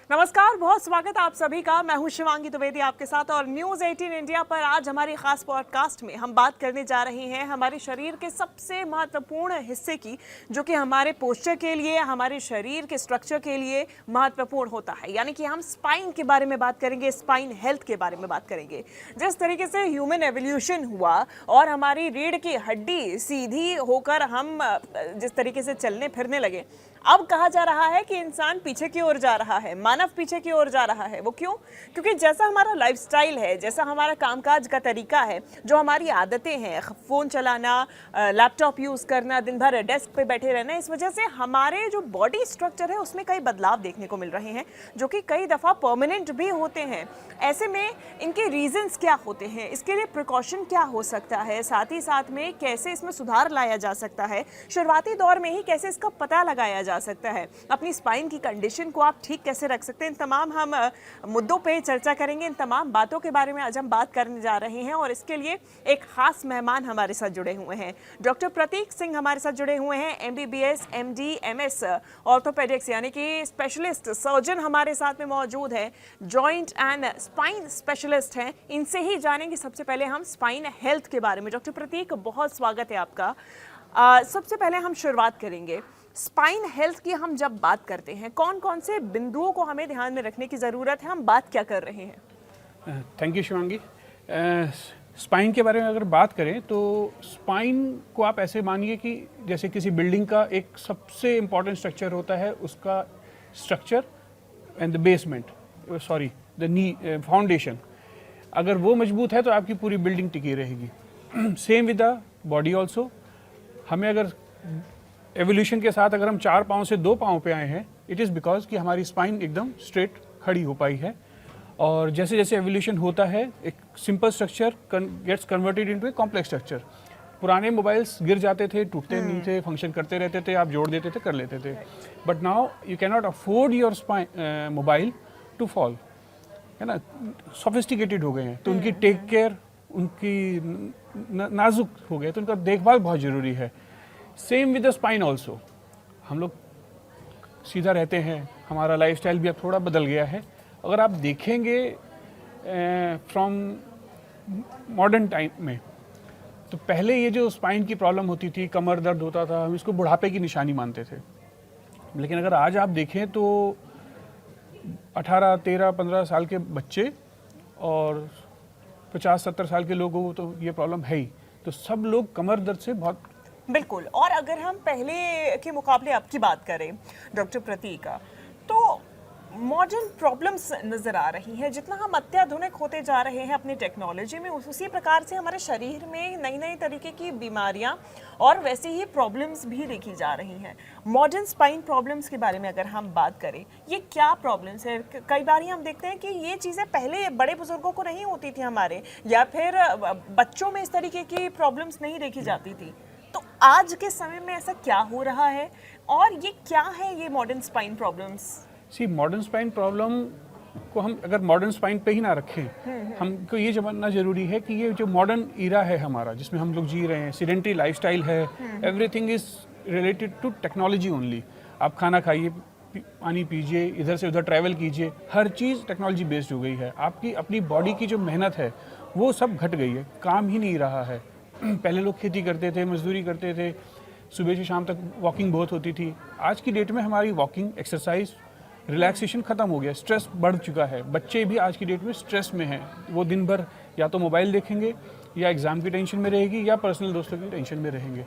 नमस्कार, बहुत स्वागत है आप सभी का। मैं हूं शिवांगी द्विवेदी आपके साथ और न्यूज़ 18 इंडिया पर आज हमारी खास पॉडकास्ट में हम बात करने जा रहे हैं हमारे शरीर के सबसे महत्वपूर्ण हिस्से की, जो कि हमारे पोस्चर के लिए, हमारे शरीर के स्ट्रक्चर के लिए महत्वपूर्ण होता है। यानी कि हम स्पाइन के बारे में बात करेंगे, स्पाइन हेल्थ के बारे में बात करेंगे। जिस तरीके से ह्यूमन एवोल्यूशन हुआ और हमारी रीढ़ की हड्डी सीधी होकर हम जिस तरीके से चलने फिरने लगे, अब कहा जा रहा है कि इंसान पीछे की ओर जा रहा है, मानव पीछे की ओर जा रहा है। वो क्यों? क्योंकि जैसा हमारा लाइफस्टाइल है, जैसा हमारा कामकाज का तरीका है, जो हमारी आदतें हैं, फ़ोन चलाना, लैपटॉप यूज़ करना, दिन भर डेस्क पे बैठे रहना, इस वजह से हमारे जो बॉडी स्ट्रक्चर है उसमें कई बदलाव देखने को मिल रहे हैं, जो कि कई दफ़ा परमानेंट भी होते हैं। ऐसे में इनके रीजंस क्या होते हैं, इसके लिए प्रिकॉशन क्या हो सकता है, साथ ही साथ में कैसे इसमें सुधार लाया जा सकता है, शुरुआती दौर में ही कैसे इसका पता लगाया जा सकता है, अपनी स्पाइन की कंडीशन को आप ठीक कैसे रख सकते हैं, इन तमाम हम मुद्दों पे चर्चा करेंगे। इन तमाम बातों के बारे में आज हम बात करने जा रहे हैं और इसके लिए एक खास मेहमान हमारे साथ जुड़े हुए हैं। डॉक्टर प्रतीक सिंह हमारे साथ जुड़े हुए हैं, MBBS MD MS ऑर्थोपेडिक्स यानी कि स्पेशलिस्ट सर्जन हमारे साथ में मौजूद है, जॉइंट एंड स्पाइन स्पेशलिस्ट हैं। इनसे ही जानेंगे सबसे पहले हम स्पाइन हेल्थ के बारे में। डॉक्टर प्रतीक, बहुत स्वागत है आपका। सबसे पहले हम शुरुआत करेंगे, स्पाइन हेल्थ की हम जब बात करते हैं, कौन कौन से बिंदुओं को हमें ध्यान में रखने की ज़रूरत है, हम बात क्या कर रहे हैं? Thank you Shivangi. स्पाइन के बारे में अगर बात करें तो स्पाइन को आप ऐसे मानिए कि जैसे किसी बिल्डिंग का एक सबसे इम्पॉर्टेंट स्ट्रक्चर होता है, उसका structure and the basement, sorry the knee foundation, अगर वो मजबूत है तो आपकी पूरी बिल्डिंग टिकी रहेगी। Same with the body also. हमें अगर एवोल्यूशन के साथ अगर हम 4 पाँव से 2 पाँव पे आए हैं, इट इज़ बिकॉज कि हमारी स्पाइन एकदम स्ट्रेट खड़ी हो पाई है। और जैसे जैसे एवोल्यूशन होता है, एक simple structure gets converted into a complex structure. पुराने मोबाइल्स गिर जाते थे, टूटते नहीं थे, फंक्शन करते रहते थे, आप जोड़ देते थे, कर लेते थे। But now you can not afford your spine mobile to fall, है ना। सोफिस्टिकेटेड हो गए हैं तो उनकी टेक केयर, उनकी नाजुक हो गए तो उनका देखभाल बहुत ज़रूरी है। Same with the spine also. हम लोग सीधा रहते हैं, हमारा लाइफस्टाइल भी अब थोड़ा बदल गया है। अगर आप देखेंगे फ्रॉम मॉडर्न टाइम में, तो पहले ये जो स्पाइन की प्रॉब्लम होती थी, कमर दर्द होता था, हम इसको बुढ़ापे की निशानी मानते थे। लेकिन अगर आज आप देखें तो 18, 13, 15 साल के बच्चे और 50-70 साल के लोगों को तो ये प्रॉब्लम है ही। तो सब लोग कमर दर्द से बहुत बिल्कुल। और अगर हम पहले के मुकाबले अब की बात करें डॉक्टर प्रतीक, तो मॉडर्न प्रॉब्लम्स नज़र आ रही हैं। जितना हम अत्याधुनिक होते जा रहे हैं अपनी टेक्नोलॉजी में, उसी प्रकार से हमारे शरीर में नई नई तरीके की बीमारियां और वैसी ही प्रॉब्लम्स भी देखी जा रही हैं। मॉडर्न स्पाइन प्रॉब्लम्स के बारे में अगर हम बात करें, ये क्या प्रॉब्लम्स है? कई बार हम देखते हैं कि ये चीज़ें पहले बड़े बुजुर्गों को नहीं होती थी हमारे, या फिर बच्चों में इस तरीके की प्रॉब्लम्स नहीं देखी जाती थी। तो आज के समय में ऐसा क्या हो रहा है और ये क्या है, ये modern spine problems? Modern spine problem को हम अगर मॉडर्न स्पाइन पे ही ना रखें, हमको ये जानना जरूरी है कि ये जो मॉडर्न ईरा है हमारा, जिसमें हम लोग जी रहे हैं, सीडेंटरी लाइफस्टाइल है, everything is related to technology only. आप खाना खाइए, पानी पीजिए, इधर से उधर ट्रैवल कीजिए, हर चीज़ टेक्नोलॉजी बेस्ड हो गई है। आपकी अपनी बॉडी की जो मेहनत है वो सब घट गई है, काम ही नहीं रहा है। पहले लोग खेती करते थे, मजदूरी करते थे, सुबह से शाम तक वॉकिंग बहुत होती थी। आज की डेट में हमारी वॉकिंग, एक्सरसाइज, रिलैक्सेशन ख़त्म हो गया, स्ट्रेस बढ़ चुका है। बच्चे भी आज की डेट में स्ट्रेस में हैं। वो दिन भर या तो मोबाइल देखेंगे, या एग्ज़ाम की टेंशन में रहेगी, या पर्सनल दोस्तों की टेंशन में रहेंगे।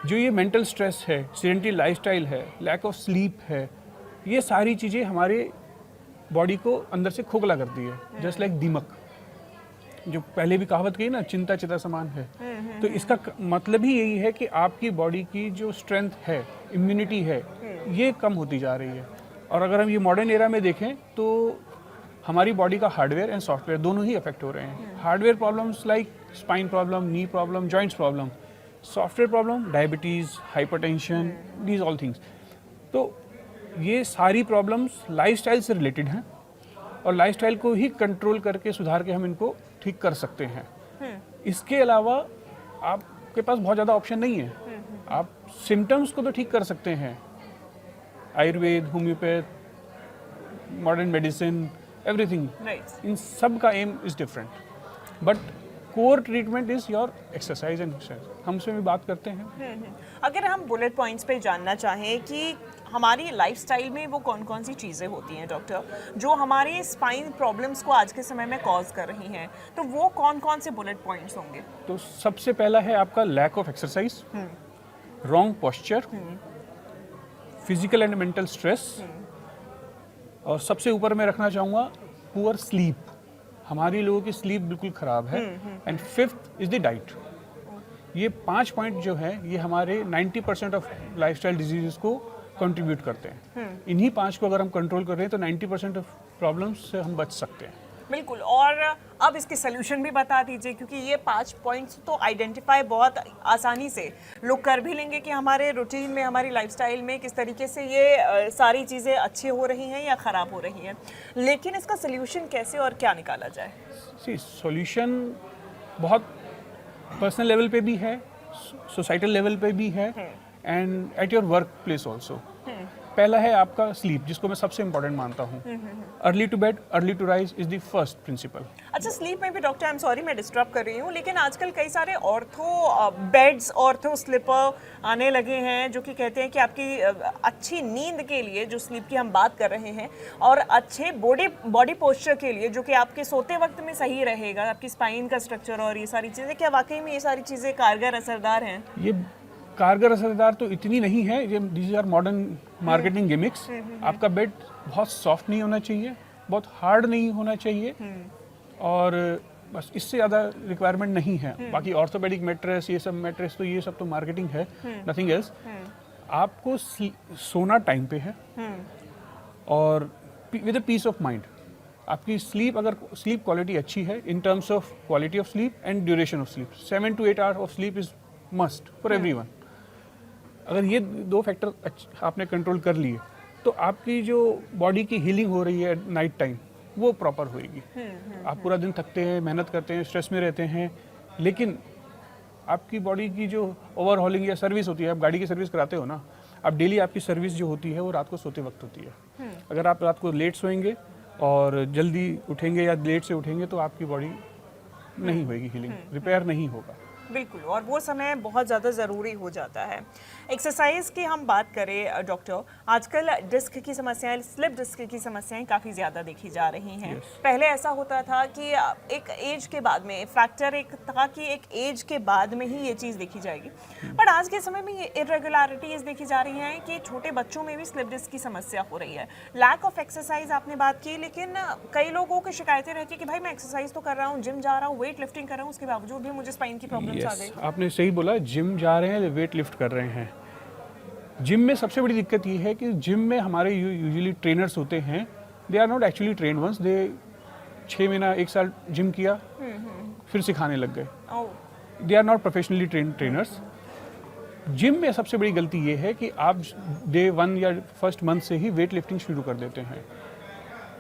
जो ये मेंटल स्ट्रेस है, सीडेंटरी लाइफस्टाइल है, लैक ऑफ स्लीप है, ये सारी चीज़ें हमारे बॉडी को अंदर से खोखला करती है। जस्ट लाइक दीमक, जो पहले भी कहावत कही ना, चिंता चिता समान है। तो इसका मतलब ही यही है कि आपकी बॉडी की जो स्ट्रेंथ है, इम्यूनिटी है, ये कम होती जा रही है। और अगर हम ये मॉडर्न एरा में देखें तो हमारी बॉडी का हार्डवेयर एंड सॉफ्टवेयर दोनों ही अफेक्ट हो रहे हैं। Hardware problems like spine problem, knee problem, joints problem. Software problem, diabetes, hypertension, these all things. तो ये सारी प्रॉब्लम्स लाइफस्टाइल से रिलेटेड हैं और लाइफस्टाइल को ही कंट्रोल करके, सुधार के हम इनको ठीक कर सकते हैं। इसके अलावा आपके पास बहुत ज़्यादा ऑप्शन नहीं है। आप सिम्टम्स को तो ठीक कर सकते हैं, Ayurveda, homeopath, modern medicine, everything, right. इन सब का aim is different, but core treatment is your exercise and exercise. हम उसमें भी बात करते हैं। अगर हम बुलेट पॉइंट्स पे जानना चाहें कि हमारी लाइफस्टाइल में वो कौन कौन सी चीज़ें होती हैं डॉक्टर, जो हमारे स्पाइन प्रॉब्लम्स को आज के समय में कॉज कर रही हैं, तो वो कौन कौन से बुलेट पॉइंट्स होंगे? तो सबसे पहला है आपका lack of exercise, wrong posture, physical and mental stress, और सबसे ऊपर मैं रखना चाहूँगा पुअर स्लीप। हमारी लोगों की स्लीप बिल्कुल ख़राब है। And fifth is the diet. ये 5 पॉइंट जो है ये हमारे 90% ऑफ लाइफस्टाइल डिजीज़ को कंट्रीब्यूट करते हैं। इन्हीं 5 को अगर हम कंट्रोल कर रहे हैं तो 90% ऑफ प्रॉब्लम्स से हम बच सकते हैं। बिल्कुल। और अब इसके सोल्यूशन भी बता दीजिए, क्योंकि ये 5 पॉइंट्स तो आइडेंटिफाई बहुत आसानी से लोग कर भी लेंगे कि हमारे रूटीन में, हमारी लाइफस्टाइल में किस तरीके से ये सारी चीज़ें अच्छी हो रही हैं या ख़राब हो रही हैं, लेकिन इसका सोल्यूशन कैसे और क्या निकाला जाए? सॉल्यूशन बहुत पर्सनल लेवल पे भी है, सोसाइटल लेवल पे भी है, and at your work place also. पहला है आपका स्लीप, जिसको मैं सबसे इंपॉर्टेंट मानता हूँ। Early to bed, early to rise is the first principle. अच्छा, स्लीप में भी डॉक्टर, आई एम सॉरी मैं डिस्टर्ब कर रही हूँ, लेकिन आजकल कई सारे ऑर्थो बेड्स, ऑर्थो स्लीपर आने लगे हैं जो कि कहते हैं कि आपकी अच्छी नींद के लिए, जो स्लीप की हम बात कर रहे हैं, और अच्छे बॉडी पोस्चर के लिए, जो कि आपके सोते वक्त में सही रहेगा, आपकी स्पाइन का स्ट्रक्चर और ये सारी चीज़ें, क्या वाकई में ये सारी चीज़ें कारगर असरदार हैं? ये कारगर असरदार तो इतनी नहीं है, ये this are modern marketing gimmicks. आपका बेड बहुत सॉफ्ट नहीं होना चाहिए, बहुत हार्ड नहीं होना चाहिए, और बस इससे ज़्यादा रिक्वायरमेंट नहीं है। बाकी ऑर्थोपेडिक मैट्रेस, ये सब मैट्रेस, तो ये सब तो मार्केटिंग है, नथिंग एल्स। आपको सोना टाइम पे है, और with a peace of mind. आपकी स्लीप, अगर स्लीप क्वालिटी अच्छी है in terms of quality of sleep and duration of sleep, 7 to 8 hours of sleep is must for everyone. अगर ये 2 फैक्टर आपने कंट्रोल कर लिए तो आपकी जो बॉडी की हीलिंग हो रही है नाइट टाइम, वो प्रॉपर होएगी। आप पूरा दिन थकते हैं, मेहनत करते हैं, स्ट्रेस में रहते हैं, लेकिन आपकी बॉडी की जो ओवरहॉलिंग या सर्विस होती है, आप गाड़ी की सर्विस कराते हो ना, आप डेली आपकी सर्विस जो होती है वो रात को सोते वक्त होती है। अगर आप रात को लेट सोएंगे और जल्दी उठेंगे या लेट से उठेंगे तो आपकी बॉडी नहीं होएगी, हीलिंग रिपेयर नहीं होगा। बिल्कुल, और वो समय बहुत ज़्यादा ज़रूरी हो जाता है। एक्सरसाइज की हम बात करें डॉक्टर, आजकल डिस्क की समस्याएं, स्लिप डिस्क की समस्याएं काफ़ी ज़्यादा देखी जा रही हैं। पहले ऐसा होता था कि एक एज के बाद में, फैक्टर एक था कि एक एज के बाद में ही ये चीज़ देखी जाएगी, बट आज के समय में ये इरेगुलरिटीज़ देखी जा रही हैं कि छोटे बच्चों में भी स्लिप डिस्क की समस्या हो रही है। लैक ऑफ एक्सरसाइज आपने बात की, लेकिन कई लोगों की शिकायतें रहती है कि भाई मैं एक्सरसाइज तो कर रहा हूँ, जिम जा रहा हूँ, वेट लिफ्टिंग कर रहा हूँ, उसके बावजूद भी मुझे स्पाइन की प्रॉब्लम आ गई। आपने सही बोला, जिम जा रहे हैं, वेट लिफ्ट कर रहे हैं। जिम में सबसे बड़ी दिक्कत ये है कि जिम में हमारे यूजुअली ट्रेनर्स होते हैं, they are not actually trained ones, दे 6 महीना 1 साल जिम किया, फिर सिखाने लग गए। They are not professionally trained trainers. Gym में सबसे बड़ी गलती ये है कि आप डे 1 या फर्स्ट मंथ से ही वेट लिफ्टिंग शुरू कर देते हैं।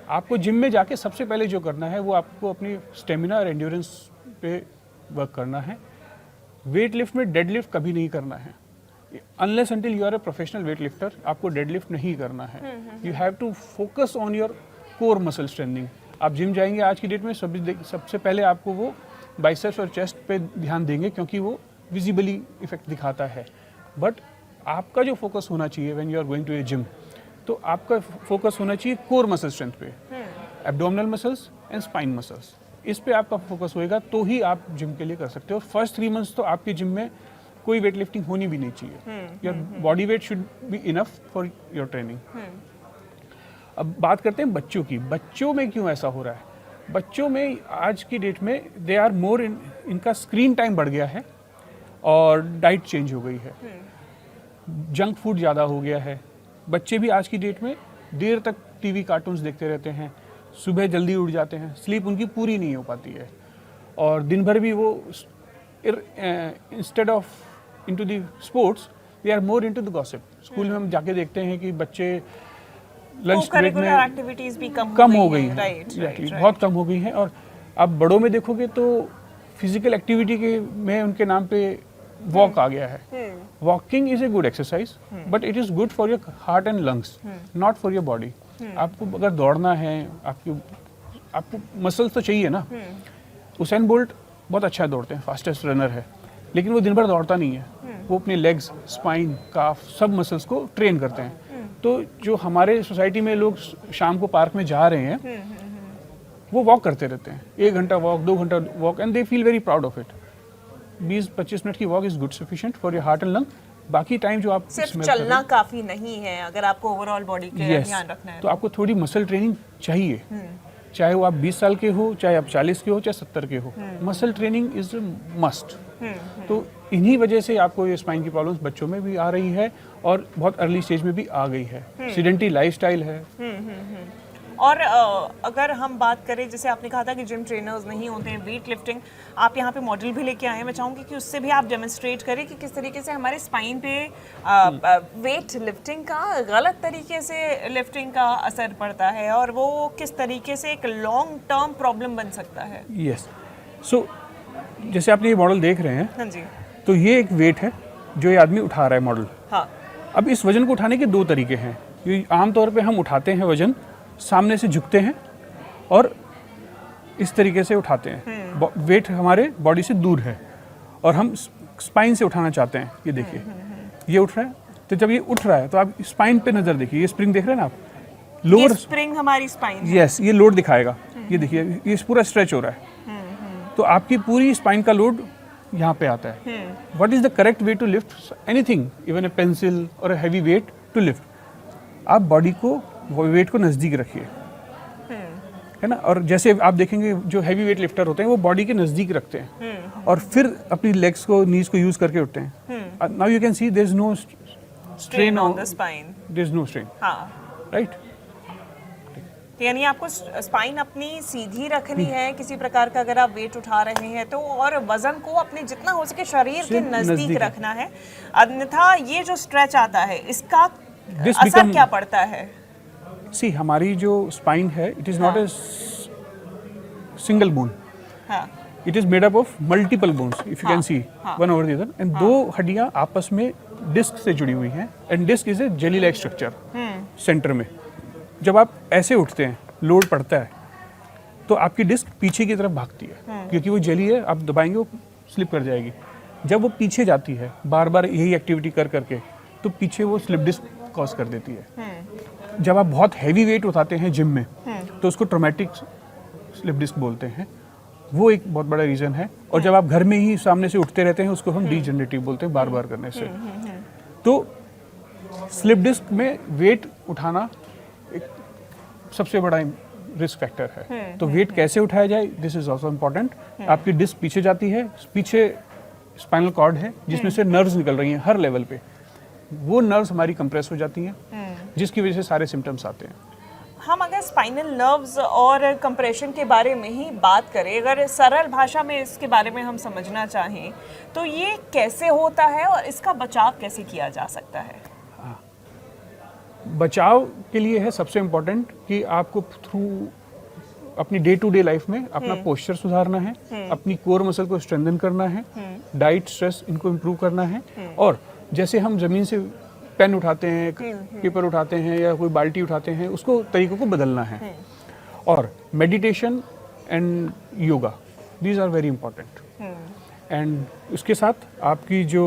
आपको जिम में जाके सबसे पहले जो करना है वो आपको अपनी स्टेमिना और एंड्योरेंस पे वर्क करना है। वेट लिफ्ट में डेड लिफ्ट कभी नहीं करना है, unless until you are a professional weight lifter, आपको डेड लिफ्ट नहीं करना है। You have to focus on your core muscle strengthening. आप जिम जाएंगे आज की डेट में, सबसे पहले आपको वो बाइसेप्स और चेस्ट पे ध्यान देंगे, क्योंकि वो विजिबली इफेक्ट दिखाता है। बट आपका जो फोकस होना चाहिए when you are going to a gym, तो आपका फोकस होना चाहिए कोर मसल स्ट्रेंथ पे, abdominal muscles and spine muscles. इस पे आपका फोकस होएगा तो ही आप जिम के लिए कर सकते हो। फर्स्ट 3 मंथ्स तो आपके जिम में कोई वेट लिफ्टिंग होनी भी नहीं चाहिए। Your body weight should be enough for your training. अब बात करते हैं बच्चों की। बच्चों में क्यों ऐसा हो रहा है? बच्चों में आज की डेट में दे आर मोर इनका स्क्रीन टाइम बढ़ गया है और डाइट चेंज हो गई है, जंक फूड ज़्यादा हो गया है। बच्चे भी आज की डेट में देर तक टीवी कार्टून्स देखते रहते हैं, सुबह जल्दी उठ जाते हैं, स्लीप उनकी पूरी नहीं हो पाती है, और दिन भर भी वो instead of into the sports they are more into the gossip. School में हम जाके देखते हैं कि बच्चे लंच ब्रेक में एक्टिविटीज भी कम हो गई हैं, एग्जैक्टली बहुत कम हो गई हैं। और आप बड़ों में देखोगे तो फिजिकल एक्टिविटी के में उनके नाम पे वॉक आ गया है। Walking is a good exercise, but it is good for your heart and lungs, not for your body. आपको अगर दौड़ना है, आपको मसल्स तो चाहिए ना। उसेन बोल्ट बहुत अच्छा दौड़ते हैं, फास्टेस्ट रनर है, लेकिन वो दिन भर दौड़ता नहीं है। वो अपने लेग्स, स्पाइन, काफ सब मसल्स को ट्रेन करते हैं। तो जो हमारे सोसाइटी में लोग शाम को पार्क में जा रहे हैं, वो वॉक करते रहते हैं, 1 घंटा वॉक, 2 घंटा walk, and they feel very proud of it. 20-25 minute की walk is good sufficient for your heart and lung. बाकी टाइम जो आप सिर्फ चलना काफी नहीं है अगर आपको ओवरऑल बॉडी के ध्यान रखना है। तो आपको थोड़ी मसल ट्रेनिंग चाहिए, चाहे वो आप 20 साल के हो, चाहे आप 40 के हो, चाहे 70 के हो। Muscle training is must. तो इन्हीं वजह से आपको ये स्पाइन की प्रॉब्लम्स बच्चों में भी आ रही है और बहुत अर्ली स्टेज में भी आ गई है। सीडेंटरी लाइफस्टाइल है। और अगर हम बात करें, जैसे आपने कहा था कि जिम ट्रेनर्स नहीं होते हैं, वेट लिफ्टिंग, आप यहाँ पे मॉडल भी लेके आए हैं। मैं चाहूँगी कि उससे भी आप डेमोन्स्ट्रेट करें कि किस तरीके से हमारे स्पाइन पे वेट लिफ्टिंग का, गलत तरीके से लिफ्टिंग का असर पड़ता है और वो किस तरीके से एक लॉन्ग टर्म प्रॉब्लम बन सकता है। यस, सो जैसे आपने ये मॉडल देख रहे हैं, हाँ जी, तो ये एक वेट है जो ये आदमी उठा रहा है मॉडल। हाँ, अब इस वजन को उठाने के 2 तरीके हैं। ये आमतौर पे हम उठाते हैं वजन, सामने से झुकते हैं और इस तरीके से उठाते हैं। वेट हमारे बॉडी से दूर है और हम स्पाइन से उठाना चाहते हैं। ये देखिए, ये उठ रहा है। तो जब ये उठ रहा है तो आप स्पाइन पे नजर देखिए, ये स्प्रिंग देख रहे हैं ना आप, लोअर स्प्रिंग हमारी स्पाइन। यस, ये लोड दिखाएगा। ये देखिए, ये पूरा स्ट्रेच हो रहा है। तो आपकी पूरी स्पाइन का लोड यहाँ पे आता है। What is the correct way to lift anything, even a pencil or a heavy weight to lift? आप बॉडी को, वेट को नज़दीक रखिए, है ना। और जैसे आप देखेंगे जो हैवी वेट लिफ्टर होते हैं वो बॉडी के नज़दीक रखते हैं और फिर अपनी लेग्स को, नीज को यूज करके उठते हैं। Now you can see there is no strain on the spine, there is no strain, right. यानी आपको स्पाइन अपनी सीधी रखनी है किसी प्रकार का अगर आप वेट उठा रहे हैं तो, और वजन को अपने जितना हो सके शरीर के नजदीक रखना है। अन्यथा ये जो स्ट्रेच आता है, इसका असर क्या पड़ता है? सी, हमारी जो स्पाइन है, it is not a single bone, it is made up of multiple bones, if you can see one over the other, and 2 हड्डियां आपस में डिस्क से जुड़ी हुई हैं, and disc is a jelly like structure centre में। जब आप ऐसे उठते हैं, लोड पड़ता है, तो आपकी डिस्क पीछे की तरफ भागती है, क्योंकि वो जेली है, आप दबाएंगे वो स्लिप कर जाएगी। जब वो पीछे जाती है बार बार यही एक्टिविटी कर करके, तो पीछे वो स्लिप डिस्क कॉज कर देती है। जब आप बहुत हैवी वेट उठाते हैं जिम में, तो उसको ट्रोमेटिक स्लिप डिस्क बोलते हैं, वो एक बहुत बड़ा रीज़न है। और जब आप घर में ही सामने से उठते रहते हैं, उसको हम डीजनरेटिव बोलते हैं, बार बार करने से। तो स्लिप डिस्क में वेट उठाना एक सबसे बड़ा रिस्क फैक्टर है। तो वेट कैसे उठाया जाए, दिस इज ऑल्सो इम्पॉर्टेंट। आपकी डिस्क पीछे जाती है, पीछे स्पाइनल कॉर्ड है जिसमें से नर्व्स निकल रही हैं हर लेवल पे, वो नर्व्स हमारी कंप्रेस हो जाती हैं, जिसकी वजह से सारे सिम्टम्स आते हैं। हम अगर स्पाइनल नर्व्स और कंप्रेशन के बारे में ही बात करें, अगर सरल भाषा में इसके बारे में हम समझना चाहें, तो ये कैसे होता है और इसका बचाव कैसे किया जा सकता है? बचाव के लिए है सबसे इम्पोर्टेंट कि आपको थ्रू अपनी डे टू डे लाइफ में अपना पोस्चर सुधारना है, अपनी कोर मसल को स्ट्रेंथन करना है, डाइट, स्ट्रेस इनको इम्प्रूव करना है, और जैसे हम ज़मीन से पेन उठाते हैं, पेपर उठाते हैं या कोई बाल्टी उठाते हैं, उसको तरीकों को बदलना है। और meditation and yoga, these are very important. And उसके साथ आपकी जो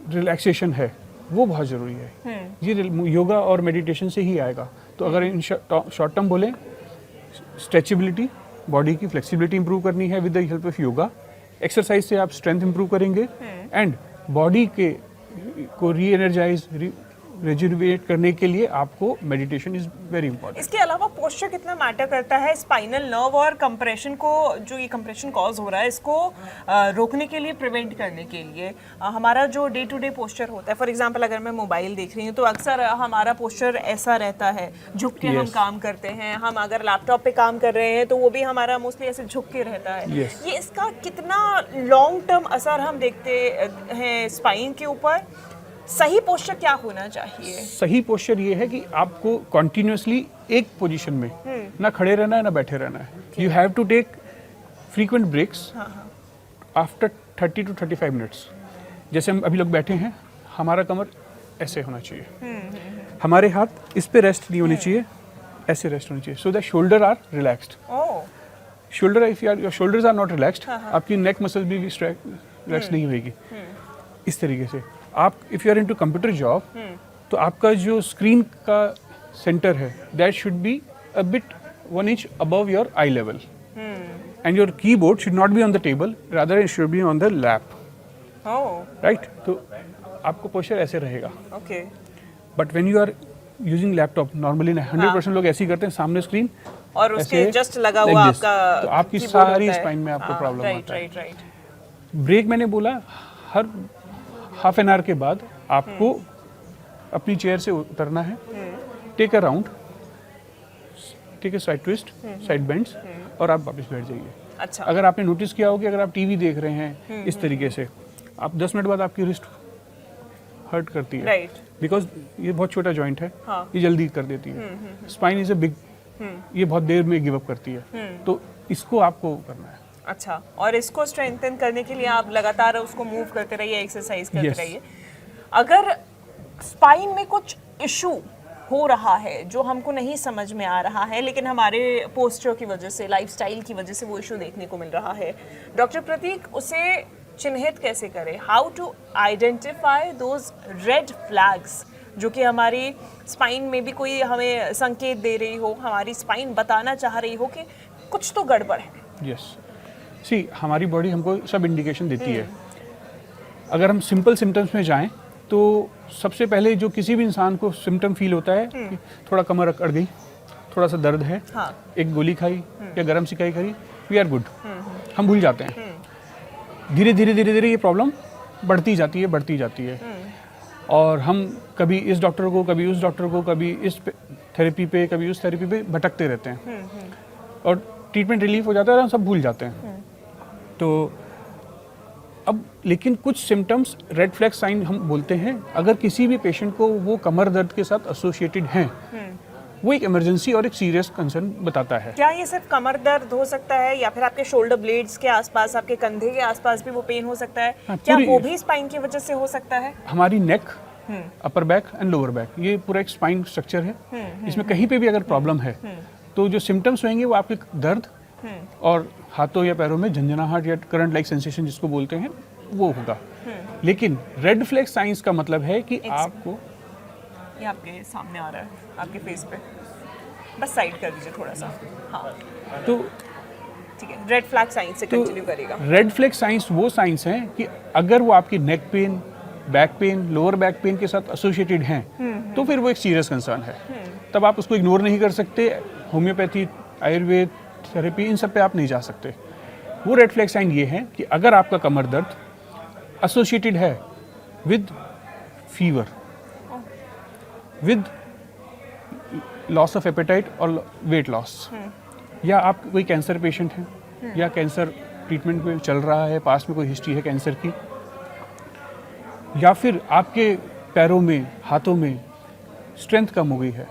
रिलैक्सेशन है वो बहुत ज़रूरी है। ये योगा और मेडिटेशन से ही आएगा। तो अगर इन शॉर्ट टर्म बोलें, स्ट्रेचेबिलिटी, बॉडी की फ्लेक्सिबिलिटी इंप्रूव करनी है with the help of yoga. Exercise से आप स्ट्रेंथ इंप्रूव करेंगे एंड बॉडी के को री एनर्जाइज, रेजुविनेट करने के लिए आपको मेडिटेशन इज वेरी इंपॉर्टेंट। इसके अलावा पोस्चर कितना मैटर करता है स्पाइनल नर्व और कंप्रेशन को, जो ये कंप्रेशन कॉज हो रहा है, इसको रोकने के लिए, प्रिवेंट करने के लिए? हमारा जो डे टू डे पोस्चर होता है, फॉर एग्जांपल अगर मैं मोबाइल देख रही हूँ तो अक्सर हमारा पोस्चर ऐसा रहता है, झुक के हम काम करते हैं। हम अगर लैपटॉप पे काम कर रहे हैं तो वो भी हमारा मोस्टली ऐसे झुक के रहता है। ये इसका कितना लॉन्ग टर्म असर हम देखते हैं स्पाइन के ऊपर? सही पोस्चर क्या होना चाहिए? सही पोस्चर ये है कि आपको कॉन्टिन्यूसली एक पोजीशन में ना खड़े रहना है ना बैठे रहना है। You have to take frequent breaks after 30 to 35 minutes. जैसे हम अभी लोग बैठे हैं, हमारा कमर ऐसे होना चाहिए। हमारे हाथ इस पे रेस्ट नहीं होने चाहिए, ऐसे रेस्ट होने चाहिए, so that shoulder are relaxed. Oh, shoulder, if your shoulders are not relaxed, आपकी नेक मसल भी रिलैक्स नहीं होगी। इस तरीके से आप if you are into computer job, तो आपका जो स्क्रीन का सेंटर है that should be a bit 1 inch above your eye level, and your keyboard should not be on the table, rather it should be on the lap, oh, right? तो आपको posture ऐसे रहेगा। Okay, but when you are using laptop, normally 100% लोग ऐसे ही करते हैं, सामने screen और उसके ऐसे जस्ट लगा like हुआ this, आपका तो आपकी keyboard सारी होता है। स्पाइन में आपको प्रॉब्लम राइट आता है। Right right. ब्रेक मैंने बोला, हर हाफ एन आवर के बाद आपको अपनी चेयर से उतरना है, take a round, take a side twist, side bends, और आप वापस बैठ जाइए। अच्छा, अगर आपने नोटिस किया हो कि अगर आप टीवी देख रहे हैं इस तरीके से, आप 10 मिनट बाद आपकी रिस्ट हर्ट करती है, राइट, बिकॉज ये बहुत छोटा जॉइंट है, हाँ। ये जल्दी कर देती है। स्पाइन इज अ बिग, ये बहुत देर में गिव अप करती है, तो इसको आपको करना है। अच्छा। और इसको स्ट्रेंथन करने के लिए आप लगातार उसको मूव करते रहिए, एक्सरसाइज करते Yes. रहिए। अगर स्पाइन में कुछ इशू हो रहा है जो हमको नहीं समझ में आ रहा है, लेकिन हमारे पोस्चर की वजह से, लाइफस्टाइल की वजह से वो इशू देखने को मिल रहा है, डॉक्टर प्रतीक उसे चिन्हित कैसे करें? How to identify those red flags जो कि हमारी स्पाइन में भी कोई हमें संकेत दे रही हो, हमारी स्पाइन बताना चाह रही हो कि कुछ तो गड़बड़ है। यस, सी हमारी बॉडी हमको सब इंडिकेशन देती है। अगर हम सिंपल सिम्टम्स में जाएं तो सबसे पहले जो किसी भी इंसान को सिम्टम फील होता है कि थोड़ा कमर अकड़ गई, थोड़ा सा दर्द है, हाँ। एक गोली खाई या गर्म सिकाई खाई, वी आर गुड, हम भूल जाते हैं। धीरे धीरे ये प्रॉब्लम बढ़ती जाती है, और हम कभी इस डॉक्टर को, कभी उस डॉक्टर को, कभी इस थेरेपी पे, कभी उस थेरेपी पे भटकते रहते हैं, और ट्रीटमेंट रिलीफ हो जाता है और हम सब भूल जाते हैं। तो अब लेकिन कुछ सिम्टम्स रेड फ्लैग साइन हम बोलते हैं, अगर किसी भी पेशेंट को वो कमर दर्द के साथ एसोसिएटेड हैं, वो एक इमरजेंसी और एक सीरियस कंसर्न बताता है। क्या ये सिर्फ कमर दर्द हो सकता है, या फिर आपके शोल्डर ब्लेड्स के आसपास, आपके कंधे के आसपास भी वो पेन हो सकता है? हाँ, क्या पूरी- वो भी स्पाइन की वजह से हो सकता है? हमारी neck, upper back and lower back, ये पूरा एक स्पाइन स्ट्रक्चर है, इसमें कहीं पे भी अगर प्रॉब्लम है तो जो सिम्टम्स होंगे वो आपके दर्द और हाथों या पैरों में झंझनाहट या करंट लाइक सेंसेशन जिसको बोलते हैं वो होगा। लेकिन रेड फ्लैग साइंस का मतलब है कि आपको, ये आपके सामने आ रहा है, आपके फेस पे, बस साइड कर दीजिए थोड़ा सा। हाँ, तो ठीक है, रेड फ्लैग साइन से कंटिन्यू करेगा। रेड फ्लैग साइंस वो साइंस हैं कि अगर वो आपकी neck pain, back pain, lower back pain के साथ एसोसिएटेड हैं, तो फिर वो एक सीरियस कंसर्न है। तब आप उसको इग्नोर नहीं कर सकते। होम्योपैथी, आयुर्वेद, थेरेपी, इन सब पे आप नहीं जा सकते। वो रेड फ्लैग साइन ये है कि अगर आपका कमर दर्द एसोसिएटेड है with fever, with loss of appetite और वेट लॉस, या आप कोई कैंसर पेशेंट हैं या कैंसर ट्रीटमेंट में चल रहा है, पास में कोई हिस्ट्री है कैंसर की, या फिर आपके पैरों में, हाथों में स्ट्रेंथ कम हो गई है,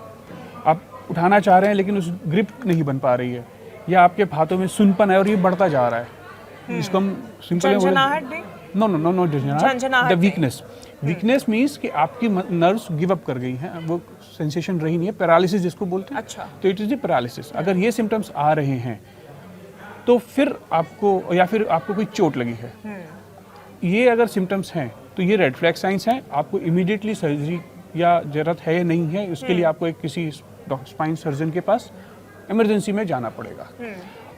आप उठाना चाह रहे हैं लेकिन उस ग्रिप नहीं बन पा रही है, या आपके हाथों में सुनपन है और ये बढ़ता जा रहा है, जिसको हम सिंपल झंझनाहट भी? नो झंझनाहट द वीकनेस मीन्स कि आपकी नर्व्स गिव अप कर गई हैं, वो सेंसेशन रही नहीं है, पैरालिसिस जिसको बोलते हैं। अच्छा। तो इट इज द पैरालिसिस। अगर ये सिम्टम्स आ रहे हैं तो फिर आपको, या फिर आपको कोई चोट लगी है, ये अगर सिम्टम्स हैं तो ये रेड फ्लैग साइंस हैं। आपको इमीडिएटली सर्जरी या जरूरत है या नहीं है, उसके लिए आपको एक किसी स्पाइन सर्जन के पास इमरजेंसी में जाना पड़ेगा।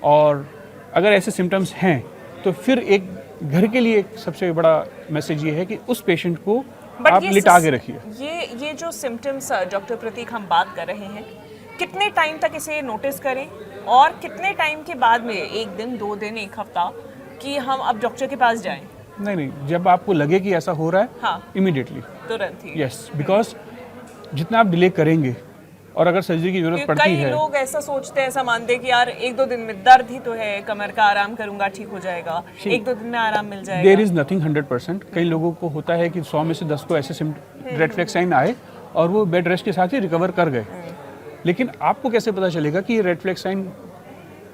और अगर ऐसे सिम्टम्स हैं तो फिर एक घर के लिए एक सबसे बड़ा मैसेज ये है कि उस पेशेंट को आप लिटा के रखिए। ये जो सिम्टम्स डॉक्टर प्रतीक हम बात कर रहे हैं, कितने टाइम तक इसे नोटिस करें, और कितने टाइम के बाद में, 1 दिन, 2 दिन, 1 हफ्ता, कि हम अब डॉक्टर के पास जाएं? नहीं, जब आपको लगे कि ऐसा हो रहा है, हाँ, इमीडिएटली, तुरंत ही। यस, बिकॉज जितना आप डिले करेंगे और अगर सर्जरी की जरूरत पड़ती कई है, लोग ऐसा सोचते हैं, ऐसा मानते हैं कि यार 1-2 दिन में दर्द ही तो है, कमर का आराम करूंगा ठीक हो जाएगा, 1-2 दिन में आराम मिल जाएगा। There is nothing 100%। कई लोगों को होता है कि 100 में से 10 को ऐसे रेड फ्लैग साइन आए और वो बेड रेस्ट के साथ ही रिकवर कर गए। लेकिन आपको कैसे पता चलेगा कि ये रेड फ्लैग साइन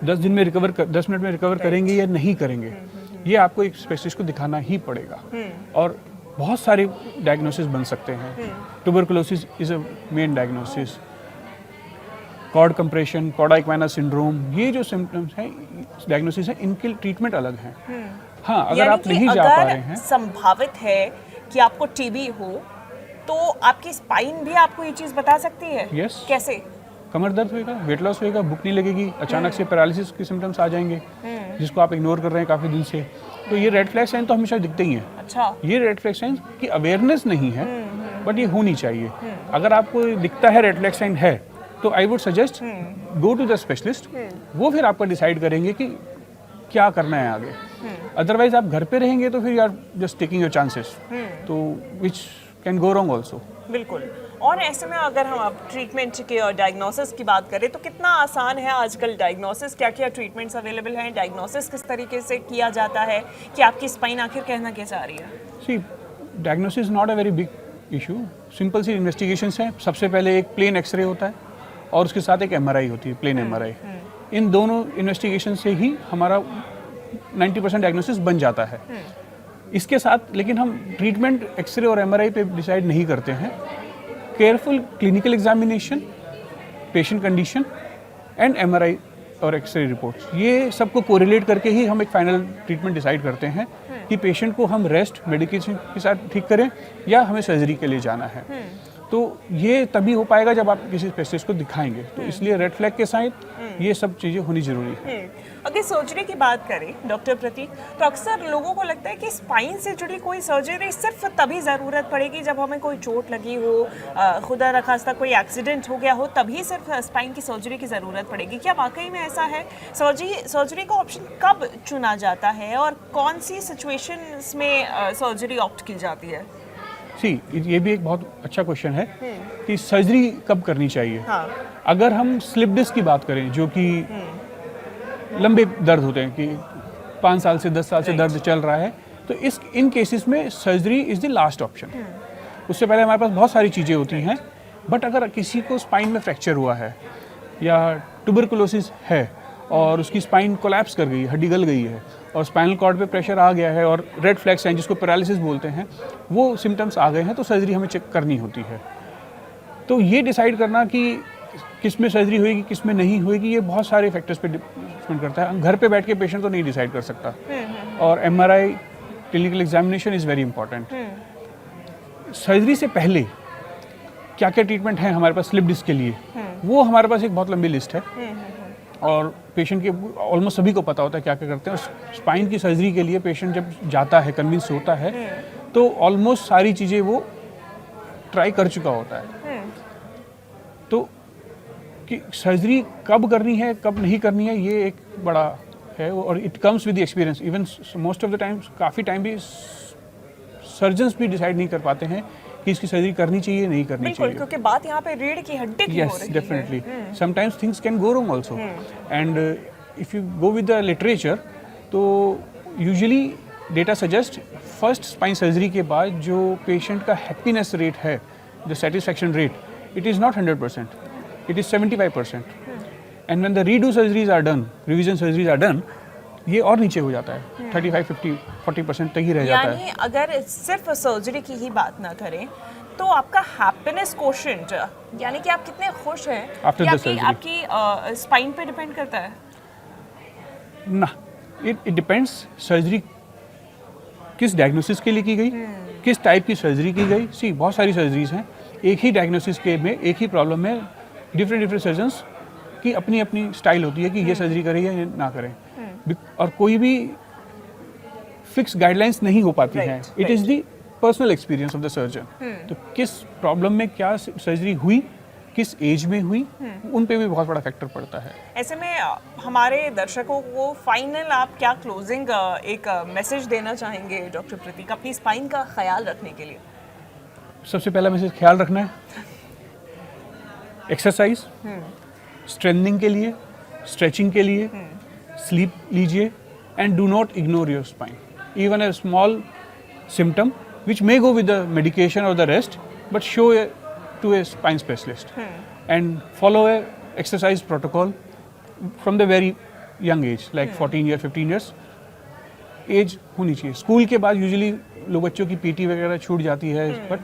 10 मिनट में रिकवर करेंगे या नहीं करेंगे? ये आपको एक स्पेशलिस्ट को दिखाना ही पड़ेगा। और बहुत सारे डायग्नोसिस बन सकते हैं। Tuberculosis is a main diagnosis, cord compression, cauda equina syndrome, ये जो सिम्टम्स हैं, डायग्नोसिस है, इनके ट्रीटमेंट अलग हैं। हाँ, अगर यानी आप कि नहीं जा पा रहे हैं, संभावित है कि आपको टीबी हो तो आपकी स्पाइन भी आपको ये चीज बता सकती है। Yes. कैसे? कमर दर्द होएगा, वेट लॉस होएगा, भूख नहीं लगेगी, अचानक से पैरालिसिस के सिम्टम्स आ जाएंगे जिसको आप इग्नोर कर रहे हैं काफ़ी दिन से। तो ये रेड फ्लैग साइन तो हमेशा दिखते ही हैं। अच्छा। ये रेड फ्लैग साइन की अवेयरनेस नहीं है, बट ये होनी चाहिए। अगर आपको दिखता है रेड फ्लैग साइन है, तो I would suggest go to the specialist. वो फिर आपका डिसाइड करेंगे कि क्या करना है आगे। अदरवाइज आप घर पे रहेंगे तो फिर you are just taking your chances, तो which can go wrong also. बिल्कुल। और ऐसे में अगर हम आप ट्रीटमेंट की और डायग्नोसिस की बात करें तो कितना आसान है आजकल डायग्नोसिस? क्या क्या ट्रीटमेंट्स अवेलेबल हैं? डायग्नोसिस किस तरीके से किया जाता है कि आपकी स्पाइन आखिर कहना क्या चाह रही है? See, diagnosis not a very big issue. Simple सी इन्वेस्टिगेशंस हैं। सबसे पहले एक प्लेन एक्सरे होता है और उसके साथ एक एमआरआई होती है, प्लेन एमआरआई। इन दोनों इन्वेस्टिगेशन से ही हमारा 90% डायग्नोसिस बन जाता है। इसके साथ लेकिन हम ट्रीटमेंट एक्सरे और एमआरआई पे डिसाइड नहीं करते हैं। Careful clinical examination, patient condition and MRI और एक्सरे रिपोर्ट्स, ये सबको कोरिलेट करके ही हम एक फाइनल ट्रीटमेंट डिसाइड करते हैं कि पेशेंट को हम रेस्ट मेडिकेशन के साथ ठीक करें या हमें सर्जरी के लिए जाना है। तो ये तभी हो पाएगा जब आप किसी स्पेशलिस्ट को दिखाएंगे। तो इसलिए रेड फ्लैग के साथ ये सब चीज़ें होनी जरूरी है। अगर सर्जरी की बात करें डॉक्टर प्रतीक, तो अक्सर लोगों को लगता है कि स्पाइन से जुड़ी कोई सर्जरी सिर्फ तभी ज़रूरत पड़ेगी जब हमें कोई चोट लगी हो, खुदा न खास्ता कोई एक्सीडेंट हो गया हो, तभी सिर्फ स्पाइन की सर्जरी की ज़रूरत पड़ेगी। क्या वाकई में ऐसा है? सर्जरी का ऑप्शन कब चुना जाता है और कौन सी सिचुएशंस में सर्जरी ऑप्ट की जाती है? सी, ये भी एक बहुत अच्छा क्वेश्चन है कि सर्जरी कब करनी चाहिए। हाँ। अगर हम स्लिप डिस्क की बात करें, जो कि लंबे दर्द होते हैं कि 5 साल से 10 साल से दर्द चल रहा है, तो इन केसेस में surgery is the last option. उससे पहले हमारे पास बहुत सारी चीज़ें होती हैं। बट अगर किसी को स्पाइन में फ्रैक्चर हुआ है या ट्यूबरकुलोसिस है और उसकी स्पाइन कोलैप्स कर गई, हड्डी गल गई है और स्पाइनल कॉर्ड पे प्रेशर आ गया है और रेड फ्लैग साइन जिसको पैरालिसिस बोलते हैं, वो सिम्टम्स आ गए हैं, तो सर्जरी हमें चेक करनी होती है। तो ये डिसाइड करना कि किस में सर्जरी होएगी, किस में नहीं होएगी, ये बहुत सारे फैक्टर्स पे डिपेंड करता है। घर पे बैठ के पेशेंट तो नहीं डिसाइड कर सकता। और MRI, clinical examination is very important. Surgery से पहले क्या क्या ट्रीटमेंट है हमारे पास स्लिप डिस्क के लिए, वो हमारे पास एक बहुत लंबी लिस्ट है और पेशेंट के ऑलमोस्ट सभी को पता होता है क्या क्या करते हैं। स्पाइन की सर्जरी के लिए पेशेंट जब जाता है, कन्विंस होता है, तो ऑलमोस्ट सारी चीज़ें वो ट्राई कर चुका होता है। तो कि सर्जरी कब करनी है, कब नहीं करनी है, ये एक बड़ा है और it comes with the experience. Even most of the times, काफ़ी टाइम भी सर्जन्स भी डिसाइड नहीं कर पाते हैं कि इसकी सर्जरी करनी चाहिए, नहीं करनी चाहिए। क्योंकि बात यहाँ पे रीढ़ की हड्डी की हो रही है। Yes, definitely. Sometimes things can go wrong also. And if you go with the literature, तो usually data suggest first spine surgery के बाद जो patient का happiness rate है, the satisfaction rate, it is not 100%. It is 75%. And when the redo surgeries are done, revision surgeries are done, ये और नीचे हो जाता है, 35, 50, 40% तक ही रह जाता है। यानी अगर सिर्फ सर्जरी की ही बात ना करें तो आपका हैप्पीनेस कोशेंट, यानी कि आप कितने खुश हैं, After ये the surgery. आपकी स्पाइन पे डिपेंड करता है? ना, इट डिपेंड्स सर्जरी किस डायग्नोसिस के लिए की गई, किस टाइप की सर्जरी की गई। सी, बहुत सारी सर्जरीज हैं एक ही डायग्नोसिस के में, एक ही प्रॉब्लम में डिफरेंट सर्जन्स की अपनी अपनी स्टाइल होती है कि ये सर्जरी करें या ना करें। और कोई भी फिक्स गाइडलाइंस नहीं हो पाती हैं। It is the personal experience of the surgeon. तो किस प्रॉब्लम में क्या सर्जरी हुई, किस एज में हुई, उन पे भी बहुत बड़ा फैक्टर पड़ता है। ऐसे में हमारे दर्शकों को फाइनल आप क्या क्लोजिंग एक मैसेज देना चाहेंगे डॉक्टर प्रतीक अपनी स्पाइन का ख्याल रखने के लिए? सबसे पहला मैसेज ख्याल रखना है, एक्सरसाइज, स्ट्रेंथनिंग के लिए, स्ट्रेचिंग के लिए, स्लीप लीजिए and do not ignore your spine. Even a small symptom which may go with the medication or the rest, but show to a spine specialist and follow a exercise protocol from the very young age, like 14 years, 15 years age होनी चाहिए। School के बाद usually लोग बच्चों की PT वगैरह छूट जाती है, बट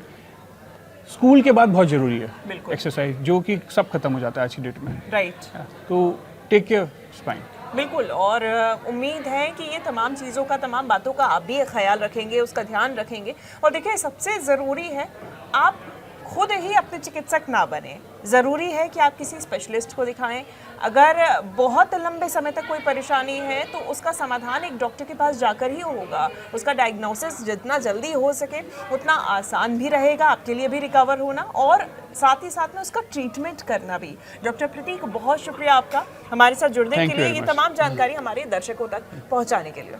स्कूल के बाद बहुत ज़रूरी है बिल्कुल। एक्सरसाइज, जो कि सब खत्म हो जाता है आज की डेट में। राइट। तो टेक केयर स्पाइन। बिल्कुल, और उम्मीद है कि ये तमाम चीज़ों का, तमाम बातों का आप भी ख्याल रखेंगे, उसका ध्यान रखेंगे। और देखिए, सबसे ज़रूरी है आप खुद ही अपने चिकित्सक ना बने। ज़रूरी है कि आप किसी स्पेशलिस्ट को दिखाएं। अगर बहुत लंबे समय तक कोई परेशानी है तो उसका समाधान एक डॉक्टर के पास जाकर ही होगा। उसका डायग्नोसिस जितना जल्दी हो सके उतना आसान भी रहेगा आपके लिए भी रिकवर होना, और साथ ही साथ में उसका ट्रीटमेंट करना भी। डॉक्टर प्रतीक, बहुत शुक्रिया आपका हमारे साथ जुड़ने Thank के you लिए, very ये much. तमाम जानकारी हमारे दर्शकों तक पहुंचाने के लिए।